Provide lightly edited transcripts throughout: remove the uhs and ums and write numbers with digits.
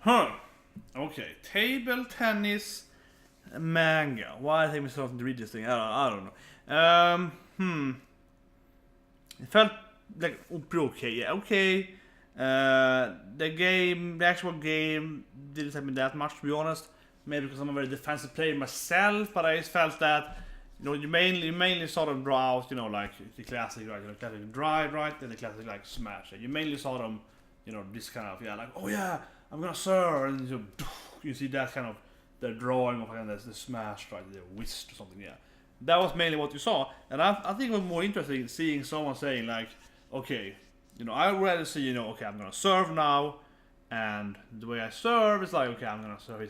Okay, table tennis manga. Why I think we started to read this thing? I don't know. It felt like pretty okay. Yeah, okay. The actual game didn't help me that much, to be honest. Maybe because I'm a very defensive player myself, but I just felt that you mainly saw them draw out, like the classic, right? The classic drive, right? And the classic like smash. You mainly saw them, this kind of like, oh yeah, I'm gonna serve, and you see that kind of the drawing of kind of the smash, right? The whist or something, yeah. That was mainly what you saw, and I think it was more interesting seeing someone saying like, okay, I would rather see, okay, I'm gonna serve now, and the way I serve is like, okay, I'm gonna serve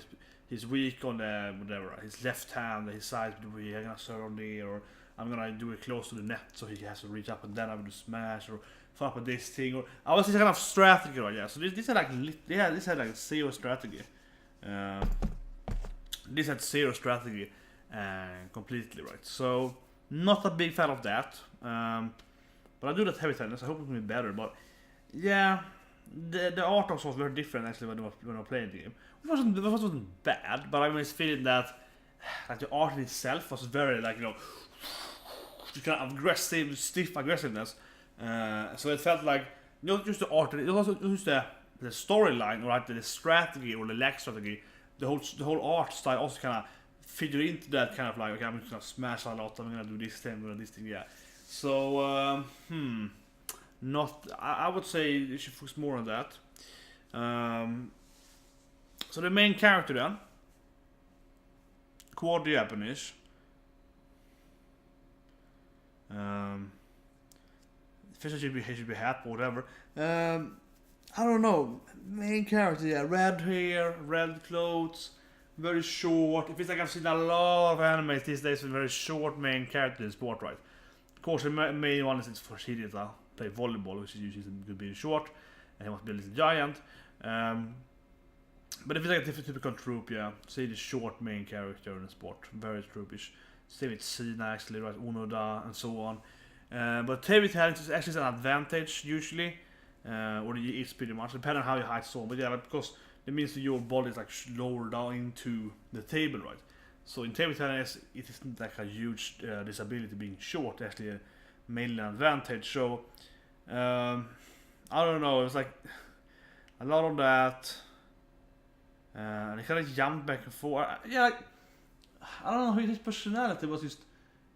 his weak on the whatever, his left hand, his side weak, I'm gonna serve on there, or I'm gonna do it close to the net so he has to reach up, and then I'm gonna smash or fuck with this thing, or I was this kind of strategy, right? Yeah, so this had like zero strategy. This had zero strategy, completely, right? So not a big fan of that. But I do that heavy tennis. I hope it will be better. But yeah, the art also was very different actually when I was playing the game. It wasn't bad, but I was feeling that like the art in itself was very like kind of aggressive, stiff aggressiveness. So it felt like not just the art, it was also just the storyline or like the strategy or the lack strategy. The whole art style also kind of figure into that kind of like, okay, I'm just gonna smash a lot, I'm gonna do this thing, I'm gonna do this thing, yeah. So not. I would say you should focus more on that. So the main character then, quad Japanese. Fish should be happy, whatever. I don't know. Main character, yeah, red hair, red clothes, very short. It feels like I've seen a lot of animes these days with very short main character in sport, right? Of course, the main one is for Shirita, play volleyball, which is usually good being short, and he must be a little giant. But if it's like a typical trope, yeah, say the short main character in the sport, very troopish. Same with Sina actually, right, Unoda and so on. But table tennis is actually an advantage usually, or it's pretty much depending on how your height so. But yeah, because it means that your body is like lower down into the table, right? So in table tennis, it isn't like a huge disability being short, actually mainly an advantage. So I don't know, it was like a lot of that, and he kind of jumped back and forth. Yeah, like, I don't know, his personality was just,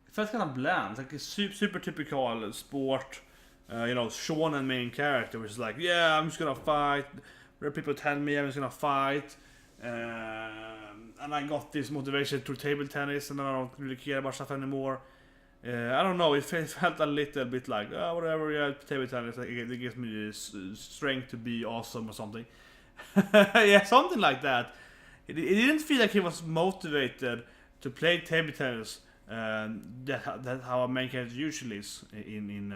it felt kind of bland, like a super typical sport, shonen main character, which is like, yeah, I'm just gonna fight. Where people tell me I'm just gonna fight, and I got this motivation through table tennis, and I don't really care about stuff anymore. I don't know. It felt a little bit like whatever. Yeah, table tennis. It gives me this strength to be awesome or something. Yeah, something like that. It didn't feel like he was motivated to play table tennis. That how a main character usually is in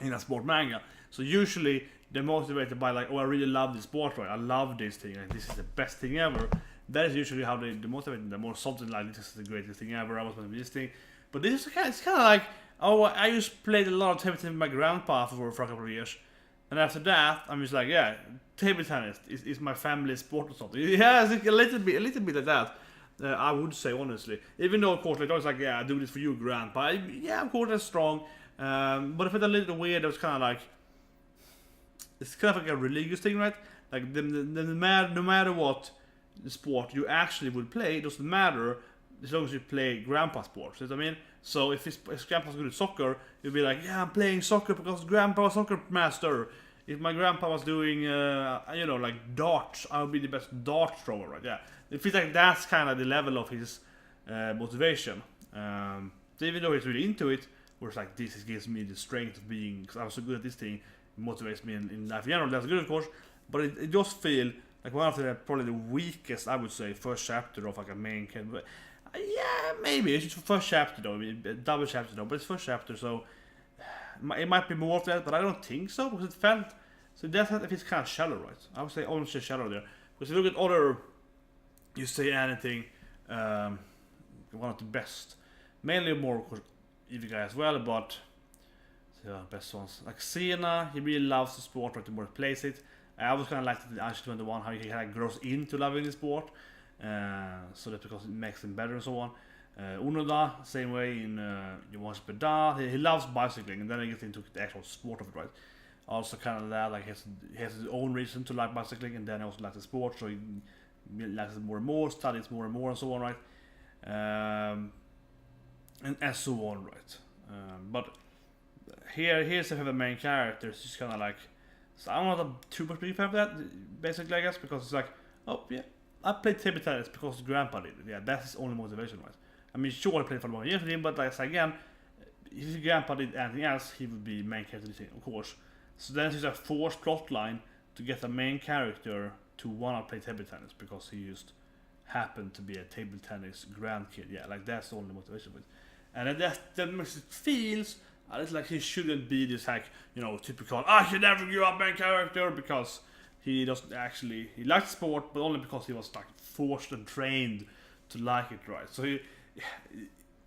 a sport manga. So usually they're motivated by like, oh, I really love this sport, right? I love this thing, like this is the best thing ever. That is usually how they motivate them, or something like, this is the greatest thing ever. I was going to be this thing, but this is it's kind of like, oh, I just played a lot of table tennis with my grandpa for a couple of years, and after that I'm just like, yeah, table tennis is my family sport or something. Yeah, it's a little bit like that. I would say honestly, even though of course like, I was like, yeah, I do this for you, grandpa. Yeah, of course that's strong, but I felt a little weird. It was kind of like, it's kind of like a religious thing, right? Like no matter what the sport you actually would play, it doesn't matter as long as you play grandpa sports. You know what I mean? So if grandpa's good at soccer, you'll be like, yeah, I'm playing soccer because grandpa was soccer master. If my grandpa was doing, like darts, I would be the best dart thrower, right? Yeah, it feels like that's kind of the level of his motivation. So even though he's really into it, where it's like, this gives me the strength of being, because I'm so good at this thing, it motivates me in life in general. That's good, of course, but it does feel like one of the probably the weakest, I would say, first chapter of like a main character. Yeah, maybe it's just first chapter though, double chapter though, but it's first chapter, so it might be more of that, but I don't think so, because it felt, so that's if it's kind of shallow, right? I would say almost shallow there, because if you look at other, you say anything, one of the best, mainly more of course EV guy as well, but best ones like Sena, he really loves the sport, right? The more he plays it, I was kind of like the Anshi 21, how he kind of grows into loving the sport, so that because it makes him better and so on. Unoda, same way in Yuan Da, he loves bicycling, and then he gets into the actual sport of it, right? Also kind of that, like he has his own reason to like bicycling, and then he also likes the sport, so he likes it more and more, studies more and so on, right? And so on, right? But here's the main character. It's just kind of like, so I'm not a too much big fan of that, basically, I guess, because it's like, oh yeah, I played table tennis because grandpa did it. Yeah, that's his only motivation, right? I mean, sure, I played for 1 year with him, but like again, if grandpa did anything else, he would be main character, of course. So then it's a forced plot line to get the main character to wanna play table tennis because he just happened to be a table tennis grandkid. Yeah, like that's the only motivation with it. And that makes it feels it's like he shouldn't be this like, you know, typical I should never give up main character, because he doesn't actually, he likes sport, but only because he was like forced and trained to like it, right? So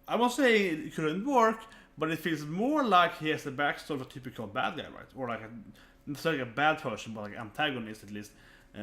I won't say it couldn't work, but it feels more like he has the backstory of a typical bad guy, right? Or like not like a bad person, but like antagonist at least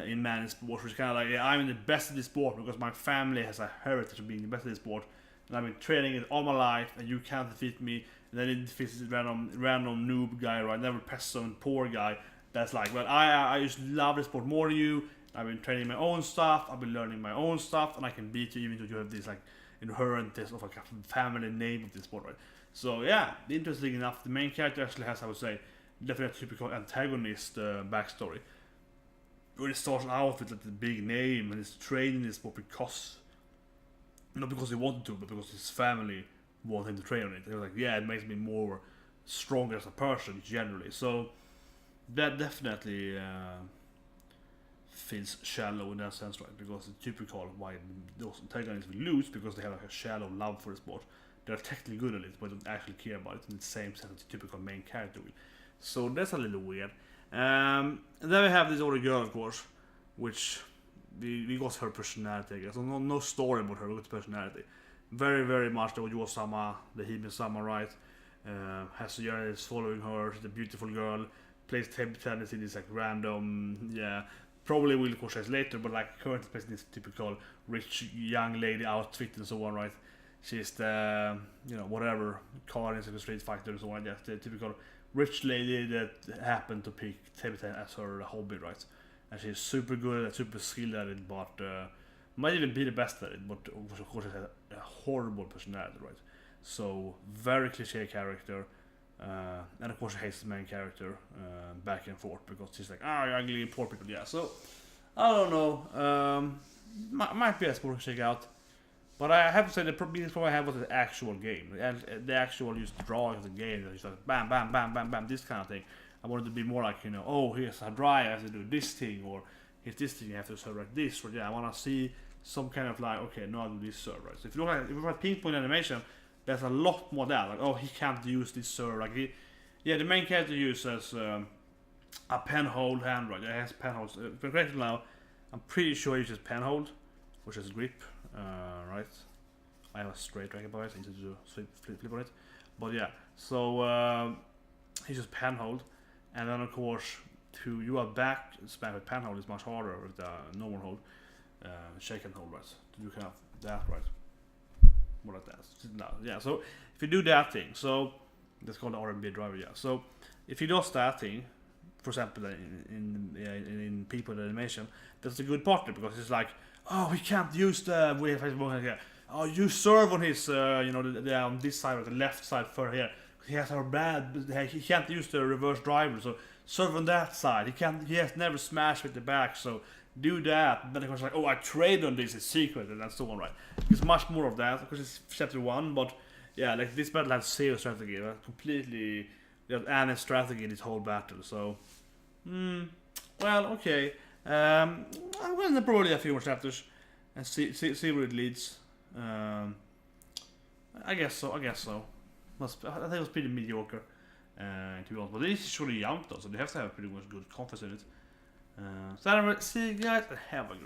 in man in sports, which is kind of like, yeah, I'm the best at this sport because my family has a heritage of being the best at this sport, and I've been training it all my life, and you can't defeat me. And then it defeats this random noob guy, right? Never peasant, poor guy. That's like, well, I just love this sport more than you. I've been training my own stuff. I've been learning my own stuff, and I can beat you even though you have this like inherent this of like a family name of this sport, right? So yeah, interesting enough, the main character actually has, I would say, definitely a typical antagonist backstory. Where he starts out with like the big name and is training this sport because, not because he wanted to, but because his family wanted him to train on it. They were like, yeah, it makes me more stronger as a person generally. So that definitely feels shallow in that sense, right? Because it's typical why those antagonists will lose, because they have like a shallow love for the sport. They're technically good at it, but don't actually care about it in the same sense as the typical main character will. So that's a little weird. And then we have this other girl, of course, which we got her personality, I guess. No story about her, we got personality. Very, very much the Ojo-sama, the Hime-sama, right? Hasuyara is following her, she's a beautiful girl, plays table tennis in this like random, yeah, probably will course later, but like currently plays in this typical rich young lady outfit and so on, right? She's the, you know, whatever, car is like a street fighter and so on, just the typical rich lady that happened to pick table tennis as her hobby, right? And she's super good at it, super skilled at it, but might even be the best at it, but of course it has a horrible personality, right? So very cliche character, and of course she hates the main character back and forth because she's like, ugly poor people, yeah. So I don't know, might be a sport to check out, but I have to say the biggest problem I have was the actual game, and the actual just drawing of the game, just like bam, bam, bam, bam, bam, this kind of thing. I wanted to be more like, you know, oh, here's a dry, I have to do this thing, or here's this thing, I have to serve like this, or yeah, I want to see some kind of like, okay, no, I'll do this serve, right? So if you look at, if you look at pinpoint animation, there's a lot more there, like, oh, he can't use this serve, like the main character uses a pen hold hand, right? It has pen holds. If I'm correct now, I'm pretty sure he uses pen hold, which is grip, right? I have a straight racket by it, I need to do flip on it, but yeah, so he uses pen hold, and then of course to you are back smack with pen hold is much harder with the normal hold, shake and hold, right? To do kind of that, right? More like that. No, yeah. So if you do that thing, so that's called the R&B driver, yeah. So if he does that thing, for example, in people in animation, that's a good partner because it's like, oh, he can't use the way. Oh, you serve on his, you know, on this side or the left side for here. He has a bad. He can't use the reverse driver, so serve on that side. He can't. He has never smashed with the back, so do that. And then of course like, oh, I trade on this, it's secret, and so on, right? It's much more of that because it's chapter 1, but yeah, like this battle has zero strategy, right? Completely, there's any strategy in this whole battle. So, well, okay. I'm gonna probably a few more chapters and see where it leads. I guess so. I think it was pretty mediocre, to be honest. But it is surely young though, so they have to have pretty much good confidence in it. So anyway, see you guys and have a great